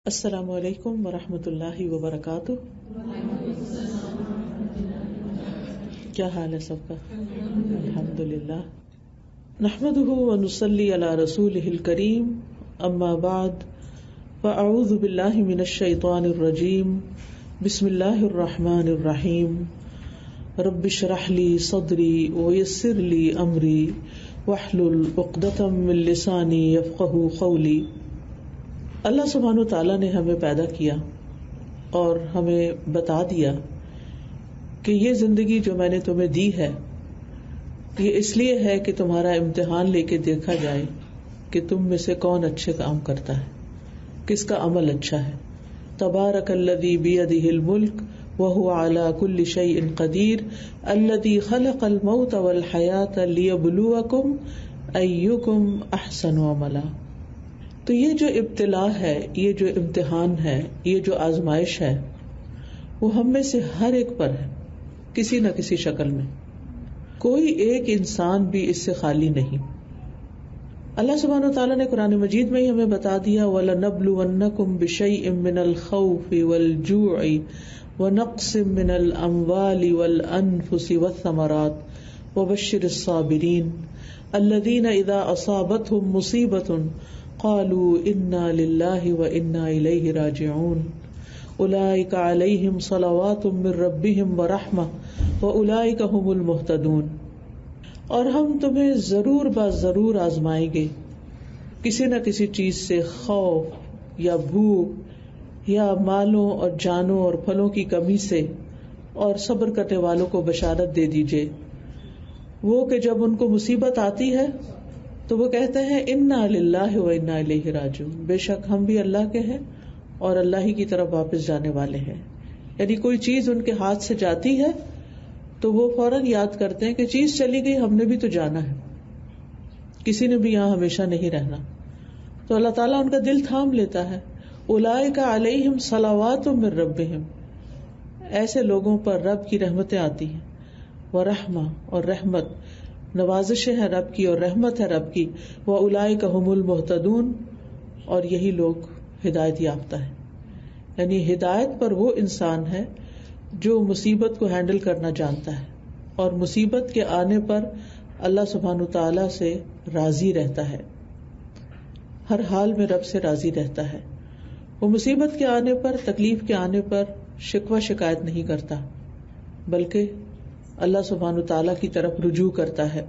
السلام علیکم ورحمۃ اللہ وبرکاتہ۔ کیا حال ہے سب کا؟ الحمدللہ، نحمده ونصلی علی رسولہ الکریم، اما بعد، فاعوذ باللہ من الشیطان الرجیم، بسم اللہ الرحمن الرحیم، رب اشرح لی صدری ویسر لی امری واحلل عقدۃ من لسانی یفقہوا قولی۔ اللہ سبحانہ وتعالیٰ نے ہمیں پیدا کیا اور ہمیں بتا دیا کہ یہ زندگی جو میں نے تمہیں دی ہے یہ اس لیے ہے کہ تمہارا امتحان لے کے دیکھا جائے کہ تم میں سے کون اچھے کام کرتا ہے، کس کا عمل اچھا ہے۔ تبارک الذی بیدہ الملک وہو علی کل شیء قدیر الذی خلق الموت والحیاۃ لیبلوکم ایکم احسن عملا۔ تو یہ جو ابتلاء ہے، یہ جو امتحان ہے، یہ جو آزمائش ہے، وہ ہم میں سے ہر ایک پر ہے، کسی نہ کسی شکل میں۔ کوئی ایک انسان بھی اس سے خالی نہیں۔ اللہ سبحانہ وتعالیٰ نے قرآن مجید میں ہی ہمیں بتا دیا، وَلَنَبْلُوَنَّكُمْ بِشَيْءٍ مِّنَ الْخَوْفِ وَالْجُوعِ وَنَقْصٍ مِّنَ الْأَمْوَالِ وَالْأَنفُسِ وَالثَّمَرَاتِ وَبَشِّرِ الصَّابِرِينَ الَّذِينَ إِذَا أَصَابَتْهُمْ مُصِيبَةٌ قالوا انا للہ وانا الیہ راجعون اولئک علیہم صلوات من ربہم ورحمہ واولئک هم المہتدون۔ اور ہم تمہیں ضرور ضرور آزمائیں گے کسی نہ کسی چیز سے، خوف یا بھوک یا مالوں اور جانوں اور پھلوں کی کمی سے، اور صبر کرنے والوں کو بشارت دے دیجئے وہ کہ جب ان کو مصیبت آتی ہے تو وہ کہتے ہیں انا للہ و انا الیہ راجعون، بے شک ہم بھی اللہ کے ہیں اور اللہ ہی کی طرف واپس جانے والے ہیں۔ یعنی کوئی چیز ان کے ہاتھ سے جاتی ہے تو وہ فوراً یاد کرتے ہیں کہ چیز چلی گئی، ہم نے بھی تو جانا ہے، کسی نے بھی یہاں ہمیشہ نہیں رہنا۔ تو اللہ تعالیٰ ان کا دل تھام لیتا ہے۔ اولئک علیہم صلوات من ربہم، ایسے لوگوں پر رب کی رحمتیں آتی ہیں، ورحمہ اور رحمت، نوازشیں ہیں رب کی اور رحمت ہے رب کی، وَأُولَئِكَ هُمُ الْمُهْتَدُونَ، اور یہی لوگ ہدایت یافتہ ہیں۔ یعنی ہدایت پر وہ انسان ہے جو مصیبت کو ہینڈل کرنا جانتا ہے اور مصیبت کے آنے پر اللہ سبحانہ تعالیٰ سے راضی رہتا ہے، ہر حال میں رب سے راضی رہتا ہے۔ وہ مصیبت کے آنے پر، تکلیف کے آنے پر شکوہ شکایت نہیں کرتا، بلکہ اللہ سبحانہ تعالیٰ کی طرف رجوع کرتا ہے،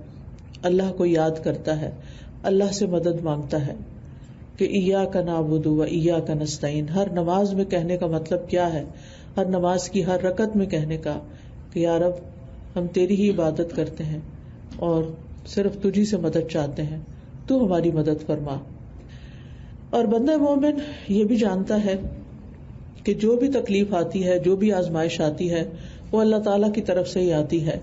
اللہ کو یاد کرتا ہے، اللہ سے مدد مانگتا ہے کہ ایاک نعبد و ایاک نستعین۔ ہر نماز میں کہنے کا مطلب کیا ہے؟ ہر نماز کی ہر رکعت میں کہنے کا کہ یا رب ہم تیری ہی عبادت کرتے ہیں اور صرف تجھی سے مدد چاہتے ہیں، تو ہماری مدد فرما۔ اور بندہ مومن یہ بھی جانتا ہے کہ جو بھی تکلیف آتی ہے، جو بھی آزمائش آتی ہے، وہ اللہ تعالیٰ کی طرف سے ہی آتی ہے۔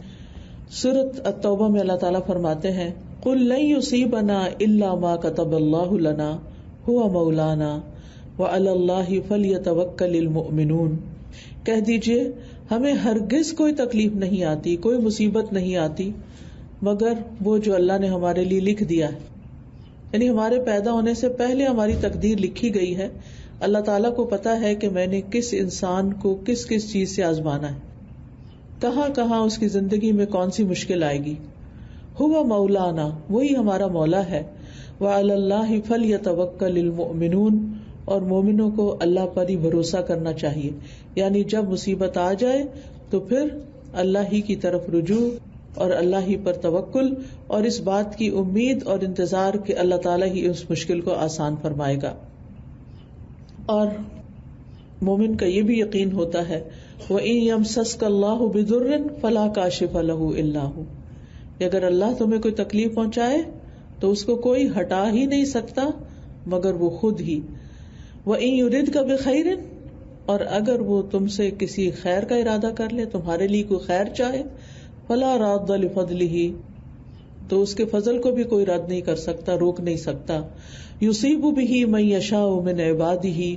سورۃ التوبہ میں اللہ تعالیٰ فرماتے ہیں، قُل لَن يُصِيبَنَا إِلَّا مَا كَتَبَ اللَّهُ لَنَا هُوَ مَوْلَانَا وَعَلَى اللَّهِ فَلْيَتَوَكَّلِ الْمُؤْمِنُونَ۔ کہہ دیجئے ہمیں ہرگز کوئی تکلیف نہیں آتی، کوئی مصیبت نہیں آتی مگر وہ جو اللہ نے ہمارے لیے لکھ دیا ہے۔ یعنی ہمارے پیدا ہونے سے پہلے ہماری تقدیر لکھی گئی ہے۔ اللہ تعالیٰ کو پتا ہے کہ میں نے کس انسان کو کس کس چیز سے آزمانا ہے، کہاں کہاں اس کی زندگی میں کون سی مشکل آئے گی۔ ہوا مولانا، وہی ہمارا مولا ہے۔ وعلی اللہ فلیتوکل المؤمنون، اور مومنوں کو اللہ پر ہی بھروسہ کرنا چاہیے۔ یعنی جب مصیبت آ جائے تو پھر اللہ ہی کی طرف رجوع اور اللہ ہی پر توکل، اور اس بات کی امید اور انتظار کہ اللہ تعالیٰ ہی اس مشکل کو آسان فرمائے گا۔ اور مومن کا یہ بھی یقین ہوتا ہے، وَإِن يَمْسَسْكَ اللَّهُ بِضُرٍّ فَلَا كَاشِفَ لَهُ إِلَّا هُوَ، کہ اگر اللہ تمہیں کوئی تکلیف پہنچائے تو اس کو کوئی ہٹا ہی نہیں سکتا مگر وہ خود ہی۔ وَإِن يُرِدْكَ بِخَيْرٍ، اور اگر وہ تم سے کسی خیر کا ارادہ کر لے، تمہارے لیے کوئی خیر چاہے، فَلَا رَادَّ لِفَضْلِهِ، تو اس کے فضل کو بھی کوئی رد نہیں کر سکتا، روک نہیں سکتا۔ يُصِيبُ بِهِ مَن يَشَاءُ مِنْ عِبَادِهِ،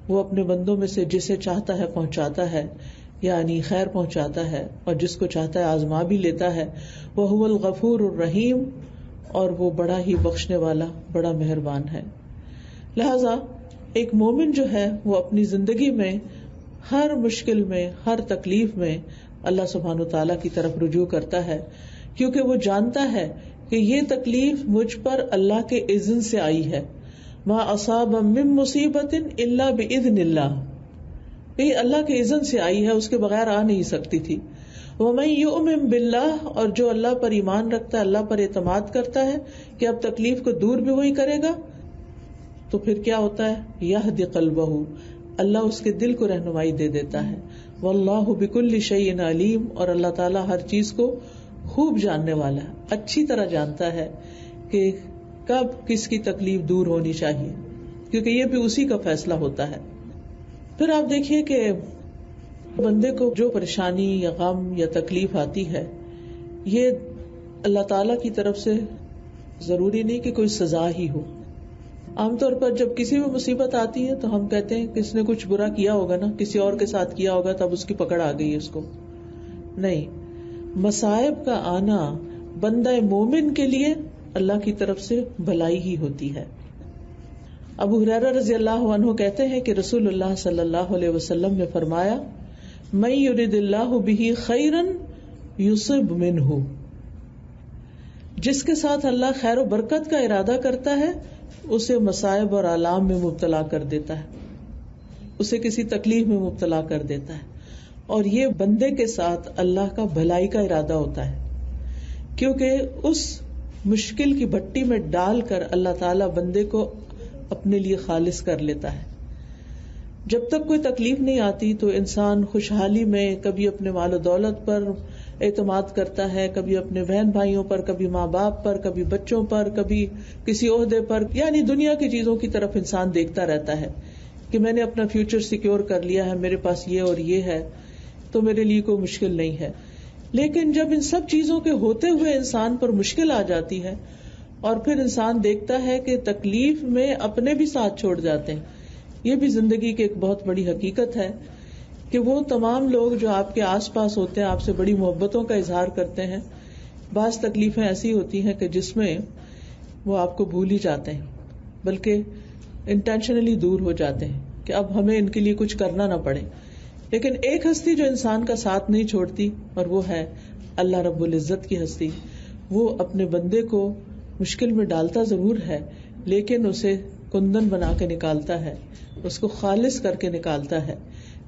وہ اپنے بندوں میں سے جسے چاہتا ہے پہنچاتا ہے، یعنی خیر پہنچاتا ہے، اور جس کو چاہتا ہے آزما بھی لیتا ہے۔ وَهُوَ الْغَفُورُ الرَّحِيمُ، اور وہ بڑا ہی بخشنے والا، بڑا مہربان ہے۔ لہذا ایک مومن جو ہے وہ اپنی زندگی میں ہر مشکل میں، ہر تکلیف میں اللہ سبحانہ تعالیٰ کی طرف رجوع کرتا ہے، کیونکہ وہ جانتا ہے کہ یہ تکلیف مجھ پر اللہ کے اذن سے آئی ہے. ما اصاب من مصیبت الا باذن اللہ، یہ اللہ کے اذن سے آئی ہے، اس کے بغیر آ نہیں سکتی تھی. ومن یؤمن باللہ، اور جو اللہ پر ایمان رکھتا ہے، اللہ پر اعتماد کرتا ہے کہ اب تکلیف کو دور بھی وہی کرے گا، تو پھر کیا ہوتا ہے؟ یہدی قلبہ، اللہ اس کے دل کو رہنمائی دے دیتا ہے. واللہ بکل شیء علیم، اور اللہ تعالیٰ ہر چیز کو خوب جاننے والا ہے، اچھی طرح جانتا ہے کہ کب کس کی تکلیف دور ہونی چاہیے، کیونکہ یہ بھی اسی کا فیصلہ ہوتا ہے. پھر آپ دیکھیے کہ بندے کو جو پریشانی یا غم یا تکلیف آتی ہے، یہ اللہ تعالیٰ کی طرف سے ضروری نہیں کہ کوئی سزا ہی ہو. عام طور پر جب کسی بھی مصیبت آتی ہے تو ہم کہتے ہیں کس نے کچھ برا کیا ہوگا نا، کسی اور کے ساتھ کیا ہوگا تب اس کی پکڑ آ گئی ہے اس کو. نہیں، مصائب کا آنا بندہ مومن کے لیے اللہ کی طرف سے بھلائی ہی ہوتی ہے. ابو ہریرہ رضی اللہ عنہ کہتے ہیں کہ رسول اللہ صلی اللہ علیہ وسلم نے فرمایا، من یرد اللہ بہ خیرا یصب منہ، جس کے ساتھ اللہ خیر و برکت کا ارادہ کرتا ہے اسے مصائب اور آلام میں مبتلا کر دیتا ہے، اسے کسی تکلیف میں مبتلا کر دیتا ہے. اور یہ بندے کے ساتھ اللہ کا بھلائی کا ارادہ ہوتا ہے، کیونکہ اس مشکل کی بھٹی میں ڈال کر اللہ تعالیٰ بندے کو اپنے لیے خالص کر لیتا ہے. جب تک کوئی تکلیف نہیں آتی تو انسان خوشحالی میں کبھی اپنے مال و دولت پر اعتماد کرتا ہے، کبھی اپنے بہن بھائیوں پر، کبھی ماں باپ پر، کبھی بچوں پر، کبھی کسی عہدے پر، یعنی دنیا کی چیزوں کی طرف انسان دیکھتا رہتا ہے کہ میں نے اپنا فیوچر سیکیور کر لیا ہے، میرے پاس یہ اور یہ ہے تو میرے لیے کوئی مشکل نہیں ہے. لیکن جب ان سب چیزوں کے ہوتے ہوئے انسان پر مشکل آ جاتی ہے اور پھر انسان دیکھتا ہے کہ تکلیف میں اپنے بھی ساتھ چھوڑ جاتے ہیں. یہ بھی زندگی کی ایک بہت بڑی حقیقت ہے کہ وہ تمام لوگ جو آپ کے آس پاس ہوتے ہیں، آپ سے بڑی محبتوں کا اظہار کرتے ہیں، بعض تکلیفیں ایسی ہوتی ہیں کہ جس میں وہ آپ کو بھول ہی جاتے ہیں، بلکہ انٹینشنلی دور ہو جاتے ہیں کہ اب ہمیں ان کے لیے کچھ کرنا نہ پڑے. لیکن ایک ہستی جو انسان کا ساتھ نہیں چھوڑتی، اور وہ ہے اللہ رب العزت کی ہستی. وہ اپنے بندے کو مشکل میں ڈالتا ضرور ہے، لیکن اسے کندن بنا کے نکالتا ہے، اس کو خالص کر کے نکالتا ہے.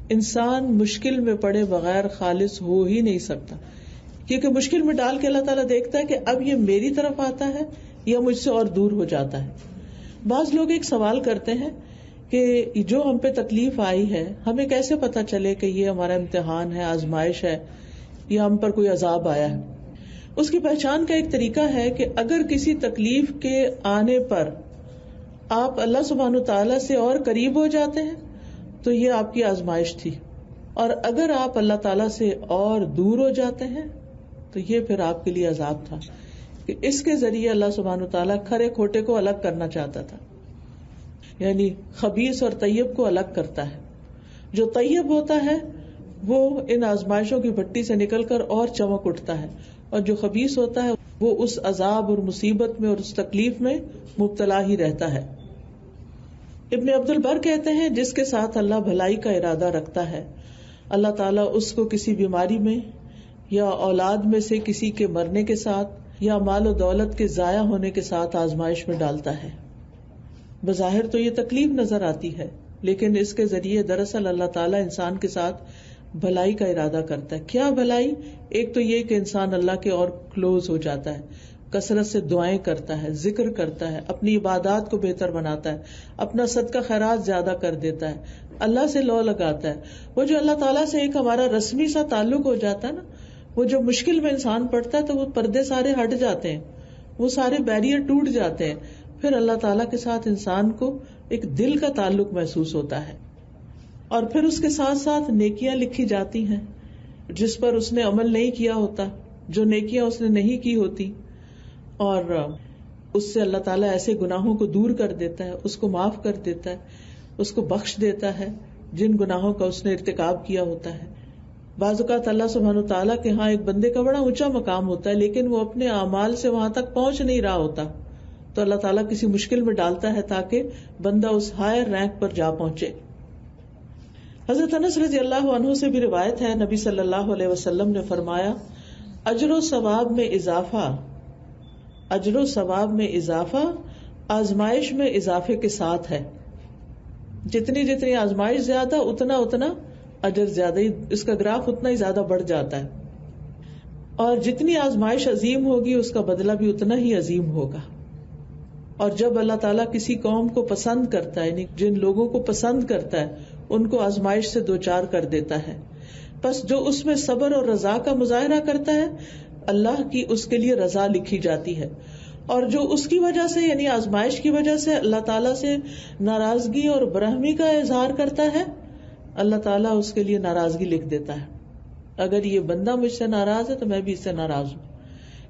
انسان مشکل میں پڑے بغیر خالص ہو ہی نہیں سکتا، کیونکہ مشکل میں ڈال کے اللہ تعالیٰ دیکھتا ہے کہ اب یہ میری طرف آتا ہے یا مجھ سے اور دور ہو جاتا ہے. بعض لوگ ایک سوال کرتے ہیں کہ جو ہم پہ تکلیف آئی ہے ہمیں کیسے پتا چلے کہ یہ ہمارا امتحان ہے، آزمائش ہے، یا ہم پر کوئی عذاب آیا ہے. اس کی پہچان کا ایک طریقہ ہے کہ اگر کسی تکلیف کے آنے پر آپ اللہ سبحانہ تعالیٰ سے اور قریب ہو جاتے ہیں تو یہ آپ کی آزمائش تھی، اور اگر آپ اللہ تعالیٰ سے اور دور ہو جاتے ہیں تو یہ پھر آپ کے لیے عذاب تھا، کہ اس کے ذریعے اللہ سبحانہ تعالیٰ کھرے کھوٹے کو الگ کرنا چاہتا تھا. یعنی خبیث اور طیب کو الگ کرتا ہے. جو طیب ہوتا ہے وہ ان آزمائشوں کی بھٹی سے نکل کر اور چمک اٹھتا ہے، اور جو خبیث ہوتا ہے وہ اس عذاب اور مصیبت میں اور اس تکلیف میں مبتلا ہی رہتا ہے. ابن عبد البر کہتے ہیں جس کے ساتھ اللہ بھلائی کا ارادہ رکھتا ہے، اللہ تعالیٰ اس کو کسی بیماری میں یا اولاد میں سے کسی کے مرنے کے ساتھ یا مال و دولت کے ضائع ہونے کے ساتھ آزمائش میں ڈالتا ہے. بظاہر تو یہ تکلیف نظر آتی ہے، لیکن اس کے ذریعے دراصل اللہ تعالیٰ انسان کے ساتھ بھلائی کا ارادہ کرتا ہے. کیا بھلائی؟ ایک تو یہ کہ انسان اللہ کے اور کلوز ہو جاتا ہے، کثرت سے دعائیں کرتا ہے، ذکر کرتا ہے، اپنی عبادات کو بہتر بناتا ہے، اپنا صدقہ خیرات زیادہ کر دیتا ہے، اللہ سے لو لگاتا ہے. وہ جو اللہ تعالیٰ سے ایک ہمارا رسمی سا تعلق ہو جاتا ہے نا، وہ جو مشکل میں انسان پڑتا ہے تو وہ پردے سارے ہٹ جاتے ہیں، وہ سارے بیریئر ٹوٹ جاتے ہیں. پھر اللہ تعالیٰ کے ساتھ انسان کو ایک دل کا تعلق محسوس ہوتا ہے، اور پھر اس کے ساتھ ساتھ نیکیاں لکھی جاتی ہیں جس پر اس نے عمل نہیں کیا ہوتا، جو نیکیاں اس نے نہیں کی ہوتی، اور اس سے اللہ تعالیٰ ایسے گناہوں کو دور کر دیتا ہے، اس کو معاف کر دیتا ہے، اس کو بخش دیتا ہے جن گناہوں کا اس نے ارتکاب کیا ہوتا ہے. بعض اوقات اللہ سبحانہ تعالیٰ کے ہاں ایک بندے کا بڑا اونچا مقام ہوتا ہے، لیکن وہ اپنے اعمال سے وہاں تک پہنچ نہیں رہا ہوتا، تو اللہ تعالیٰ کسی مشکل میں ڈالتا ہے تاکہ بندہ اس ہائر رینک پر جا پہنچے. حضرت انس رضی اللہ عنہ سے بھی روایت ہے، نبی صلی اللہ علیہ وسلم نے فرمایا، اجر و ثواب میں اضافہ آزمائش میں اضافے کے ساتھ ہے. جتنی آزمائش زیادہ اتنا اجر زیادہ ہی، اس کا گراف اتنا ہی زیادہ بڑھ جاتا ہے. اور جتنی آزمائش عظیم ہوگی اس کا بدلہ بھی اتنا ہی عظیم ہوگا. اور جب اللہ تعالیٰ کسی قوم کو پسند کرتا ہے، یعنی جن لوگوں کو پسند کرتا ہے ان کو آزمائش سے دوچار کر دیتا ہے. بس جو اس میں صبر اور رضا کا مظاہرہ کرتا ہے اللہ کی اس کے لیے رضا لکھی جاتی ہے، اور جو اس کی وجہ سے یعنی آزمائش کی وجہ سے اللہ تعالیٰ سے ناراضگی اور برہمی کا اظہار کرتا ہے، اللہ تعالیٰ اس کے لیے ناراضگی لکھ دیتا ہے. اگر یہ بندہ مجھ سے ناراض ہے تو میں بھی اس سے ناراض ہوں.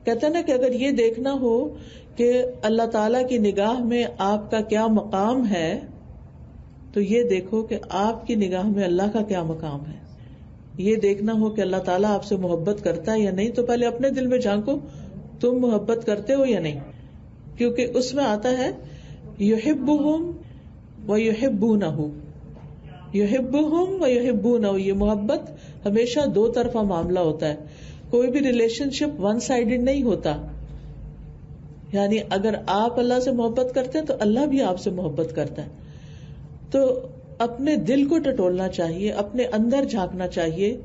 کہتے ہیں نا کہ اگر یہ دیکھنا ہو کہ اللہ تعالیٰ کی نگاہ میں آپ کا کیا مقام ہے تو یہ دیکھو کہ آپ کی نگاہ میں اللہ کا کیا مقام ہے. یہ دیکھنا ہو کہ اللہ تعالیٰ آپ سے محبت کرتا ہے یا نہیں تو پہلے اپنے دل میں جھانکو، تم محبت کرتے ہو یا نہیں. کیونکہ اس میں آتا ہے یحبہم و یحبونہ، یحبہم و یحبونہ. یہ محبت ہمیشہ دو طرفہ معاملہ ہوتا ہے، کوئی بھی ریلیشن شپ ون سائیڈڈ نہیں ہوتا. یعنی اگر آپ اللہ سے محبت کرتے ہیں تو اللہ بھی آپ سے محبت کرتا ہے. تو اپنے دل کو ٹٹولنا چاہیے، اپنے اندر جھانکنا چاہیے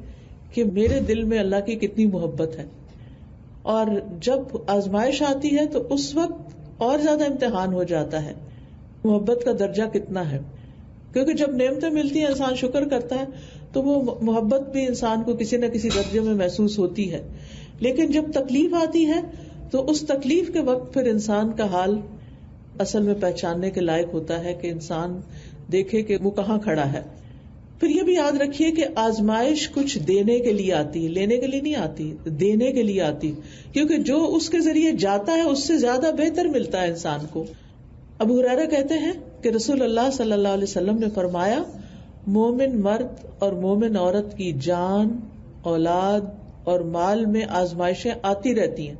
کہ میرے دل میں اللہ کی کتنی محبت ہے. اور جب آزمائش آتی ہے تو اس وقت اور زیادہ امتحان ہو جاتا ہے محبت کا درجہ کتنا ہے. کیونکہ جب نعمتیں ملتی ہیں انسان شکر کرتا ہے تو وہ محبت بھی انسان کو کسی نہ کسی درجے میں محسوس ہوتی ہے. لیکن جب تکلیف آتی ہے تو اس تکلیف کے وقت پھر انسان کا حال اصل میں پہچاننے کے لائق ہوتا ہے کہ انسان دیکھے کہ وہ کہاں کھڑا ہے. پھر یہ بھی یاد رکھیے کہ آزمائش کچھ دینے کے لیے آتی ہے، لینے کے لیے نہیں آتی، دینے کے لیے آتی. کیونکہ جو اس کے ذریعے جاتا ہے اس سے زیادہ بہتر ملتا ہے انسان کو. ابو ہریرہ کہتے ہیں کہ رسول اللہ صلی اللہ علیہ وسلم نے فرمایا، مومن مرد اور مومن عورت کی جان، اولاد اور مال میں آزمائشیں آتی رہتی ہیں.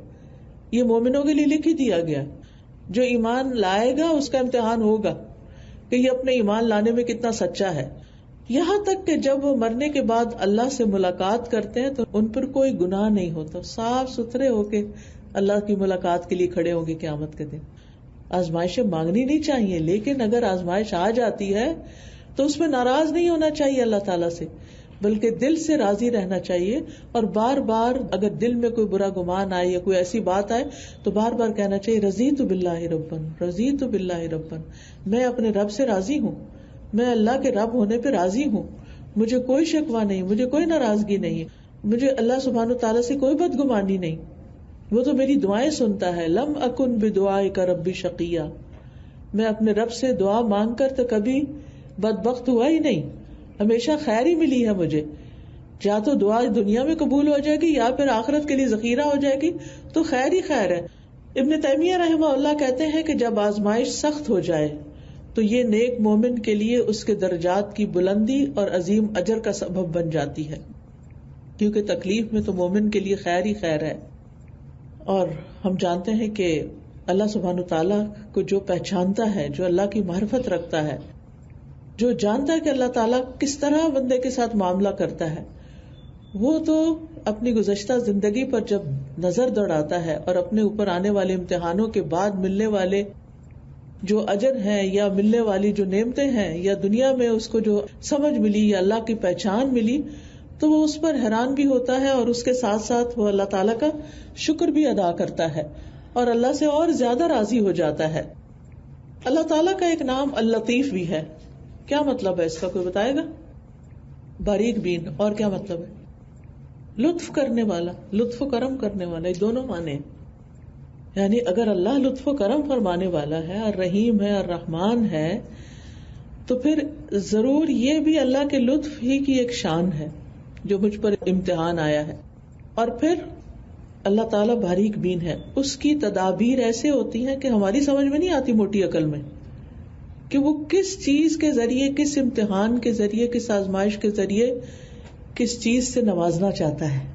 یہ مومنوں کے لیے لکھ ہی دیا گیا. جو ایمان لائے گا اس کا امتحان ہوگا کہ یہ اپنے ایمان لانے میں کتنا سچا ہے. یہاں تک کہ جب وہ مرنے کے بعد اللہ سے ملاقات کرتے ہیں تو ان پر کوئی گناہ نہیں ہوتا، صاف ستھرے ہو کے اللہ کی ملاقات کے لیے کھڑے ہوں گے قیامت کے دن. آزمائشیں مانگنی نہیں چاہیے، لیکن اگر آزمائش آ جاتی ہے تو اس میں ناراض نہیں ہونا چاہیے اللہ تعالیٰ سے، بلکہ دل سے راضی رہنا چاہیے. اور بار بار اگر دل میں کوئی برا گمان آئے یا کوئی ایسی بات آئے تو بار بار کہنا چاہیے رضیت باللہ ربن، رضیت باللہ ربن، میں اپنے رب سے راضی ہوں، میں اللہ کے رب ہونے پہ راضی ہوں، مجھے کوئی شکوہ نہیں، مجھے کوئی ناراضگی نہیں، مجھے اللہ سبحانہ تعالیٰ سے کوئی بدگمانی نہیں، وہ تو میری دعائیں سنتا ہے. لم اکن بدعائک ربی شقیہ، میں اپنے رب سے دعا مانگ کر تو کبھی بدبخت ہوا ہی نہیں، ہمیشہ خیر ہی ملی ہے مجھے. یا تو دعا دنیا میں قبول ہو جائے گی یا پھر آخرت کے لیے ذخیرہ ہو جائے گی، تو خیر ہی خیر ہے. ابن تیمیہ رحمہ اللہ کہتے ہیں کہ جب آزمائش سخت ہو جائے تو یہ نیک مومن کے لیے اس کے درجات کی بلندی اور عظیم اجر کا سبب بن جاتی ہے، کیونکہ تکلیف میں تو مومن کے لیے خیر ہی خیر ہے. اور ہم جانتے ہیں کہ اللہ سبحانہ تعالیٰ کو جو پہچانتا ہے، جو اللہ کی معرفت رکھتا ہے، جو جانتا ہے کہ اللہ تعالیٰ کس طرح بندے کے ساتھ معاملہ کرتا ہے، وہ تو اپنی گزشتہ زندگی پر جب نظر دوڑاتا ہے اور اپنے اوپر آنے والے امتحانوں کے بعد ملنے والے جو اجر ہیں یا ملنے والی جو نعمتیں ہیں یا دنیا میں اس کو جو سمجھ ملی یا اللہ کی پہچان ملی تو وہ اس پر حیران بھی ہوتا ہے اور اس کے ساتھ ساتھ وہ اللہ تعالیٰ کا شکر بھی ادا کرتا ہے اور اللہ سے اور زیادہ راضی ہو جاتا ہے. اللہ تعالیٰ کا ایک نام اللطیف بھی ہے. کیا مطلب ہے اس کا، کوئی بتائے گا؟ باریک بین. اور کیا مطلب ہے؟ لطف کرنے والا، لطف و کرم کرنے والا، یہ دونوں معنی ہیں. یعنی اگر اللہ لطف و کرم فرمانے والا ہے اور رحیم ہے اور رحمان ہے تو پھر ضرور یہ بھی اللہ کے لطف ہی کی ایک شان ہے جو مجھ پر امتحان آیا ہے. اور پھر اللہ تعالیٰ باریک بین ہے، اس کی تدابیر ایسے ہوتی ہیں کہ ہماری سمجھ میں نہیں آتی موٹی عقل میں، کہ وہ کس چیز کے ذریعے، کس امتحان کے ذریعے، کس آزمائش کے ذریعے کس چیز سے نوازنا چاہتا ہے،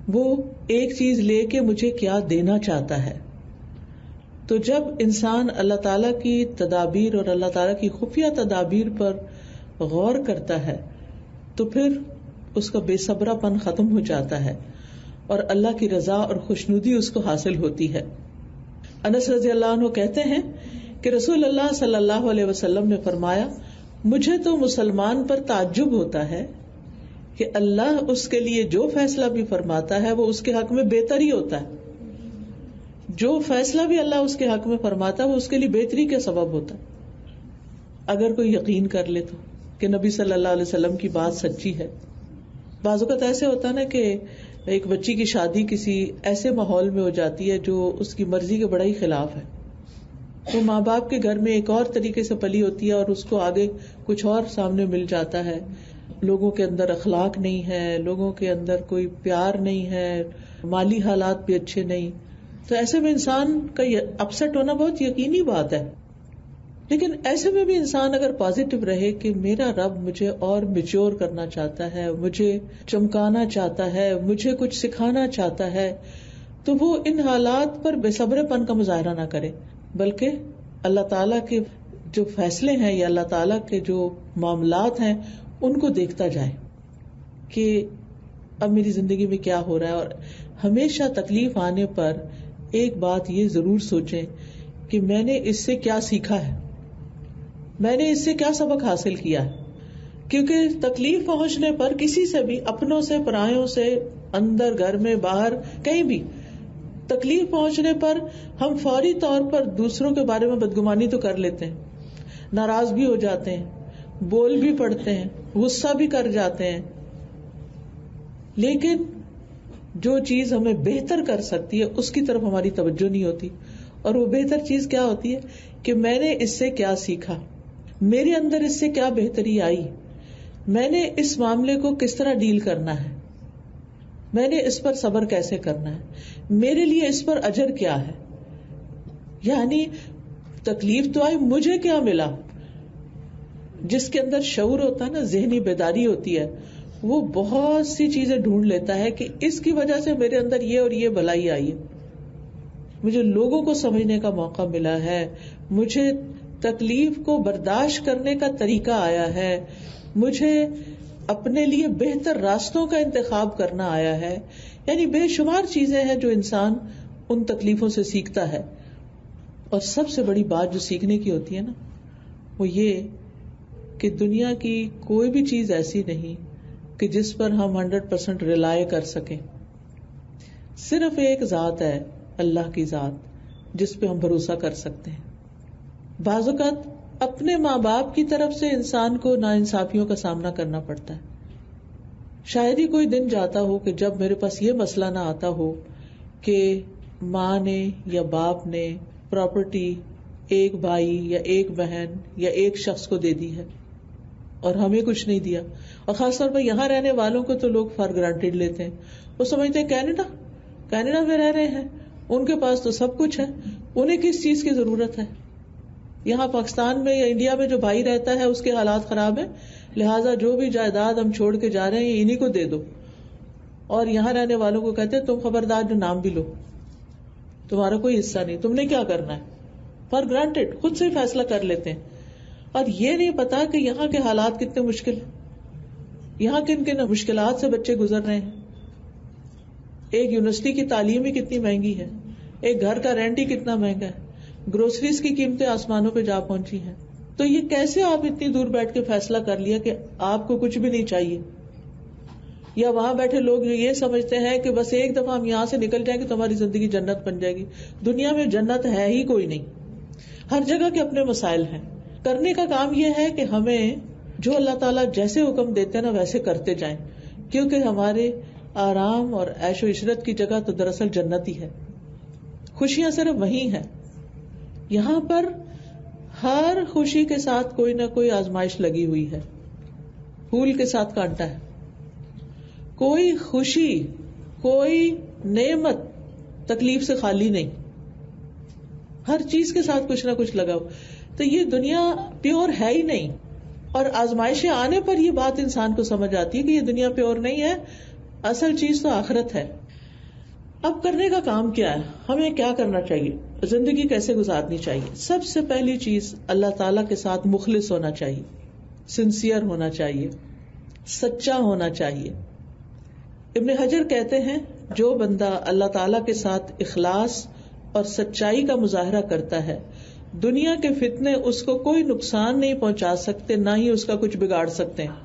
وہ ایک چیز لے کے مجھے کیا دینا چاہتا ہے. تو جب انسان اللہ تعالیٰ کی تدابیر اور اللہ تعالیٰ کی خفیہ تدابیر پر غور کرتا ہے تو پھر اس کا بے صبرا پن ختم ہو جاتا ہے اور اللہ کی رضا اور خوشنودی اس کو حاصل ہوتی ہے. انس رضی اللہ عنہ کہتے ہیں کہ رسول اللہ صلی اللہ علیہ وسلم نے فرمایا مجھے تو مسلمان پر تعجب ہوتا ہے کہ اللہ اس کے لیے جو فیصلہ بھی فرماتا ہے وہ اس کے حق میں بہتر ہی ہوتا ہے. جو فیصلہ بھی اللہ اس کے حق میں فرماتا ہے وہ اس کے لیے بہتری کا سبب ہوتا ہے. اگر کوئی یقین کر لے تو کہ نبی صلی اللہ علیہ وسلم کی بات سچی ہے. بعض اوقات ایسے ہوتا ہے نا کہ ایک بچی کی شادی کسی ایسے ماحول میں ہو جاتی ہے جو اس کی مرضی کے بڑا ہی خلاف ہے. وہ ماں باپ کے گھر میں ایک اور طریقے سے پلی ہوتی ہے اور اس کو آگے کچھ اور سامنے مل جاتا ہے. لوگوں کے اندر اخلاق نہیں ہے, لوگوں کے اندر کوئی پیار نہیں ہے, مالی حالات بھی اچھے نہیں. تو ایسے میں انسان کا اپسیٹ ہونا بہت یقینی بات ہے. لیکن ایسے میں بھی انسان اگر پازیٹو رہے کہ میرا رب مجھے اور میچور کرنا چاہتا ہے, مجھے چمکانا چاہتا ہے, مجھے کچھ سکھانا چاہتا ہے, تو وہ ان حالات پر بے صبر پن کا مظاہرہ نہ کرے, بلکہ اللہ تعالیٰ کے جو فیصلے ہیں یا اللہ تعالیٰ کے جو معاملات ہیں ان کو دیکھتا جائے کہ اب میری زندگی میں کیا ہو رہا ہے. اور ہمیشہ تکلیف آنے پر ایک بات یہ ضرور سوچیں کہ میں نے اس سے کیا سیکھا ہے, میں نے اس سے کیا سبق حاصل کیا ہے. کیونکہ تکلیف پہنچنے پر کسی سے بھی, اپنوں سے, پرایوں سے, اندر گھر میں, باہر, کہیں بھی تکلیف پہنچنے پر ہم فوری طور پر دوسروں کے بارے میں بدگمانی تو کر لیتے ہیں, ناراض بھی ہو جاتے ہیں, بول بھی پڑتے ہیں, غصہ بھی کر جاتے ہیں. لیکن جو چیز ہمیں بہتر کر سکتی ہے اس کی طرف ہماری توجہ نہیں ہوتی. اور وہ بہتر چیز کیا ہوتی ہے کہ میں نے اس سے کیا سیکھا, میرے اندر اس سے کیا بہتری آئی, میں نے اس معاملے کو کس طرح ڈیل کرنا ہے, میں نے اس پر صبر کیسے کرنا ہے, میرے لیے اس پر اجر کیا ہے. یعنی تکلیف تو آئی, مجھے کیا ملا. جس کے اندر شعور ہوتا ہے نا, ذہنی بیداری ہوتی ہے, وہ بہت سی چیزیں ڈھونڈ لیتا ہے کہ اس کی وجہ سے میرے اندر یہ اور یہ بھلائی آئی ہے, مجھے لوگوں کو سمجھنے کا موقع ملا ہے, مجھے تکلیف کو برداشت کرنے کا طریقہ آیا ہے, مجھے اپنے لیے بہتر راستوں کا انتخاب کرنا آیا ہے. یعنی بے شمار چیزیں ہیں جو انسان ان تکلیفوں سے سیکھتا ہے. اور سب سے بڑی بات جو سیکھنے کی ہوتی ہے نا, وہ یہ کہ دنیا کی کوئی بھی چیز ایسی نہیں کہ جس پر ہم 100% ریلائی کر سکیں. صرف ایک ذات ہے, اللہ کی ذات, جس پہ ہم بھروسہ کر سکتے ہیں. بعض اوقات اپنے ماں باپ کی طرف سے انسان کو ناانصافیوں کا سامنا کرنا پڑتا ہے. شاید ہی کوئی دن جاتا ہو کہ جب میرے پاس یہ مسئلہ نہ آتا ہو کہ ماں نے یا باپ نے پراپرٹی ایک بھائی یا ایک بہن یا ایک شخص کو دے دی ہے اور ہمیں کچھ نہیں دیا. اور خاص طور پر یہاں رہنے والوں کو تو لوگ فار گرانٹیڈ لیتے ہیں. وہ سمجھتے ہیں کینیڈا میں رہ رہے ہیں, ان کے پاس تو سب کچھ ہے, انہیں کس چیز کی ضرورت ہے. یہاں پاکستان میں یا انڈیا میں جو بھائی رہتا ہے اس کے حالات خراب ہیں, لہٰذا جو بھی جائیداد ہم چھوڑ کے جا رہے ہیں انہیں کو دے دو. اور یہاں رہنے والوں کو کہتے ہیں تم خبردار جو نام بھی لو, تمہارا کوئی حصہ نہیں, تم نے کیا کرنا ہے. فار گرانٹیڈ, خود سے فیصلہ کر لیتے ہیں. اور یہ نہیں پتا کہ یہاں کے حالات کتنے مشکل ہیں, یہاں کن کن مشکلات سے بچے گزر رہے ہیں. ایک یونیورسٹی کی تعلیم ہی کتنی مہنگی ہے, ایک گھر کا رینٹ ہی کتنا مہنگا ہے, گروسریز کی قیمتیں آسمانوں پہ جا پہنچی ہیں. تو یہ کیسے آپ اتنی دور بیٹھ کے فیصلہ کر لیا کہ آپ کو کچھ بھی نہیں چاہیے. یا وہاں بیٹھے لوگ جو یہ سمجھتے ہیں کہ بس ایک دفعہ ہم یہاں سے نکل جائیں گے تو ہماری زندگی جنت بن جائے گی. دنیا میں جنت ہے ہی کوئی نہیں, ہر جگہ کے اپنے مسائل ہیں. کرنے کا کام یہ ہے کہ ہمیں جو اللہ تعالیٰ جیسے حکم دیتے ہیں نا ویسے کرتے جائیں, کیونکہ ہمارے آرام اور عیش و عشرت کی جگہ تو دراصل جنت ہی ہے. خوشیاں صرف وہی ہیں. یہاں پر ہر خوشی کے ساتھ کوئی نہ کوئی آزمائش لگی ہوئی ہے, پھول کے ساتھ کانٹا ہے. کوئی خوشی, کوئی نعمت تکلیف سے خالی نہیں, ہر چیز کے ساتھ کچھ نہ کچھ لگا ہو. تو یہ دنیا پیور ہے ہی نہیں. اور آزمائشیں آنے پر یہ بات انسان کو سمجھ آتی ہے کہ یہ دنیا پیور نہیں ہے, اصل چیز تو آخرت ہے. اب کرنے کا کام کیا ہے, ہمیں کیا کرنا چاہیے. زندگی کیسے گزارنی چاہیے. سب سے پہلی چیز اللہ تعالیٰ کے ساتھ مخلص ہونا چاہیے، سنسیئر ہونا چاہیے، سچا ہونا چاہیے. ابن حجر کہتے ہیں جو بندہ اللہ تعالیٰ کے ساتھ اخلاص اور سچائی کا مظاہرہ کرتا ہے، دنیا کے فتنے اس کو کوئی نقصان نہیں پہنچا سکتے، نہ ہی اس کا کچھ بگاڑ سکتے ہیں.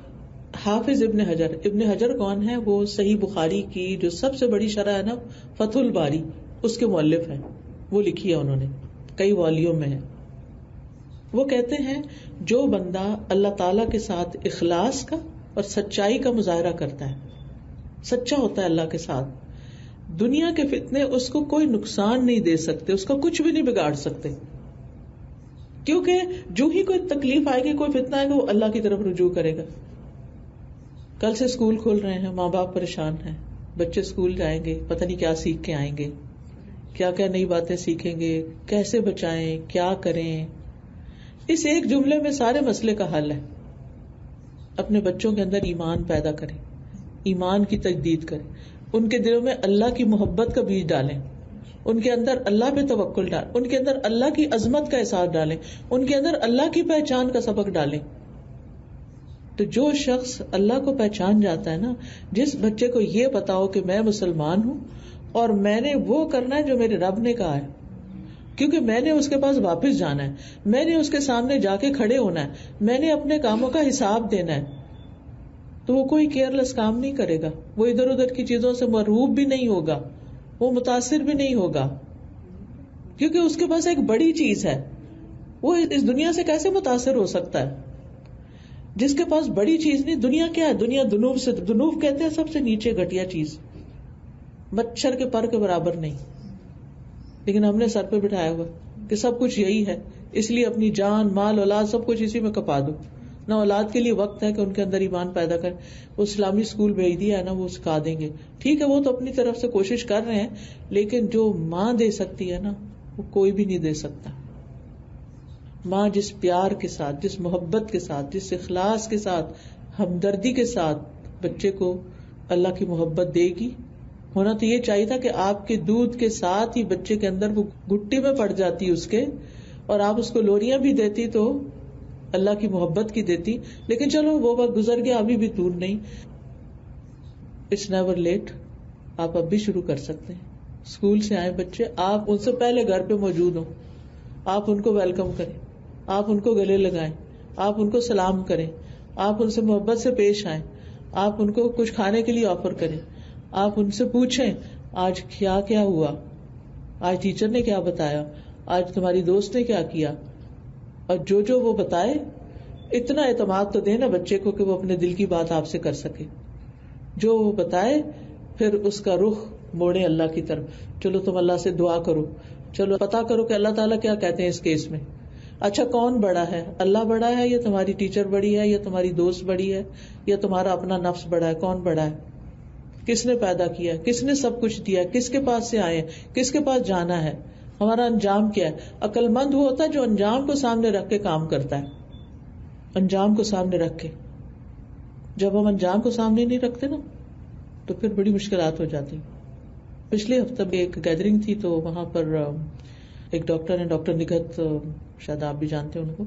حافظ ابن حجر کون ہے؟ وہ صحیح بخاری کی جو سب سے بڑی شرح ہے نا، فتح الباری، اس کے مؤلف ہیں. وہ لکھی ہے انہوں نے، کئی والیوم میں ہے. وہ کہتے ہیں جو بندہ اللہ تعالی کے ساتھ اخلاص کا اور سچائی کا مظاہرہ کرتا ہے، سچا ہوتا ہے اللہ کے ساتھ، دنیا کے فتنے اس کو کوئی نقصان نہیں دے سکتے، اس کا کچھ بھی نہیں بگاڑ سکتے. کیونکہ جو ہی کوئی تکلیف آئے گی، کوئی فتنہ آئے گا، وہ اللہ کی طرف رجوع کرے گا. کل سے اسکول کھول رہے ہیں، ماں باپ پریشان ہیں، بچے اسکول جائیں گے، پتہ نہیں کیا سیکھ کے آئیں گے، کیا کیا نئی باتیں سیکھیں گے، کیسے بچائیں، کیا کریں. اس ایک جملے میں سارے مسئلے کا حل ہے. اپنے بچوں کے اندر ایمان پیدا کریں، ایمان کی تجدید کریں، ان کے دلوں میں اللہ کی محبت کا بیج ڈالیں، ان کے اندر اللہ پہ توکل ڈالیں، ان کے اندر اللہ کی عظمت کا احساس ڈالیں، ان کے اندر اللہ کی پہچان کا سبق ڈالیں. تو جو شخص اللہ کو پہچان جاتا ہے نا، جس بچے کو یہ پتا ہو کہ میں مسلمان ہوں اور میں نے وہ کرنا ہے جو میرے رب نے کہا ہے، کیونکہ میں نے اس کے پاس واپس جانا ہے، میں نے اس کے سامنے جا کے کھڑے ہونا ہے، میں نے اپنے کاموں کا حساب دینا ہے، تو وہ کوئی کیئرلیس کام نہیں کرے گا، وہ ادھر ادھر کی چیزوں سے مرعوب بھی نہیں ہوگا، وہ متاثر بھی نہیں ہوگا، کیونکہ اس کے پاس ایک بڑی چیز ہے. وہ اس دنیا سے کیسے متاثر ہو سکتا ہے جس کے پاس بڑی چیز نہیں؟ دنیا کیا ہے؟ دنیا دنوب سے، دنوب کہتے ہیں سب سے نیچے گھٹیا چیز، مچھر کے پر کے برابر نہیں. لیکن ہم نے سر پہ بٹھایا ہوا کہ سب کچھ یہی ہے، اس لیے اپنی جان، مال، اولاد سب کچھ اسی میں کپا دو. نہ اولاد کے لیے وقت ہے کہ ان کے اندر ایمان پیدا کریں. وہ اسلامی اسکول بھیج دیا ہے نا، وہ سکھا دیں گے، ٹھیک ہے، وہ تو اپنی طرف سے کوشش کر رہے ہیں، لیکن جو ماں دے سکتی ہے نا، وہ کوئی بھی نہیں دے سکتا. ماں جس پیار کے ساتھ، جس محبت کے ساتھ، جس اخلاص کے ساتھ، ہمدردی کے ساتھ بچے کو اللہ کی محبت دے گی. ہونا تو یہ چاہیے تھا کہ آپ کے دودھ کے ساتھ ہی بچے کے اندر وہ گٹی میں پڑ جاتی اس کے، اور آپ اس کو لوریاں بھی دیتی تو اللہ کی محبت کی دیتی. لیکن چلو وہ وقت گزر گیا، ابھی بھی دور نہیں. It's never late. آپ اب بھی شروع کر سکتے ہیں. اسکول سے آئے بچے، آپ ان سے پہلے گھر پہ موجود ہوں، آپ ان کو ویلکم کریں، آپ ان کو گلے لگائیں، آپ ان کو سلام کریں، آپ ان سے محبت سے پیش آئیں، آپ ان کو کچھ کھانے کے لیے آفر کریں، آپ ان سے پوچھیں آج کیا کیا ہوا، آج ٹیچر نے کیا بتایا، آج تمہاری دوست نے کیا کیا. اور جو وہ بتائے، اتنا اعتماد تو دے نا بچے کو کہ وہ اپنے دل کی بات آپ سے کر سکے. جو وہ بتائے پھر اس کا رخ موڑے اللہ کی طرف. چلو تم اللہ سے دعا کرو، چلو پتا کرو کہ اللہ تعالیٰ کیا کہتے ہیں اس کیس میں. اچھا کون بڑا ہے؟ اللہ بڑا ہے یا تمہاری ٹیچر بڑی ہے یا تمہاری دوست بڑی ہے یا تمہارا اپنا نفس بڑا ہے؟ کون بڑا ہے؟ کس نے پیدا کیا؟ کس نے سب کچھ دیا؟ کس کے پاس سے آئے؟ کس کے پاس جانا ہے؟ ہمارا انجام کیا ہے؟ عقل مند وہ ہوتا ہے جو انجام کو سامنے رکھ کے کام کرتا ہے. انجام کو سامنے رکھ کے. جب ہم انجام کو سامنے نہیں رکھتے نا تو پھر بڑی مشکلات ہو جاتی. پچھلے ہفتے میں ایک گیدرنگ تھی تو وہاں پر ایک ڈاکٹر نے، ڈاکٹر نگہت، شاید آپ بھی جانتے ہیں ان کو،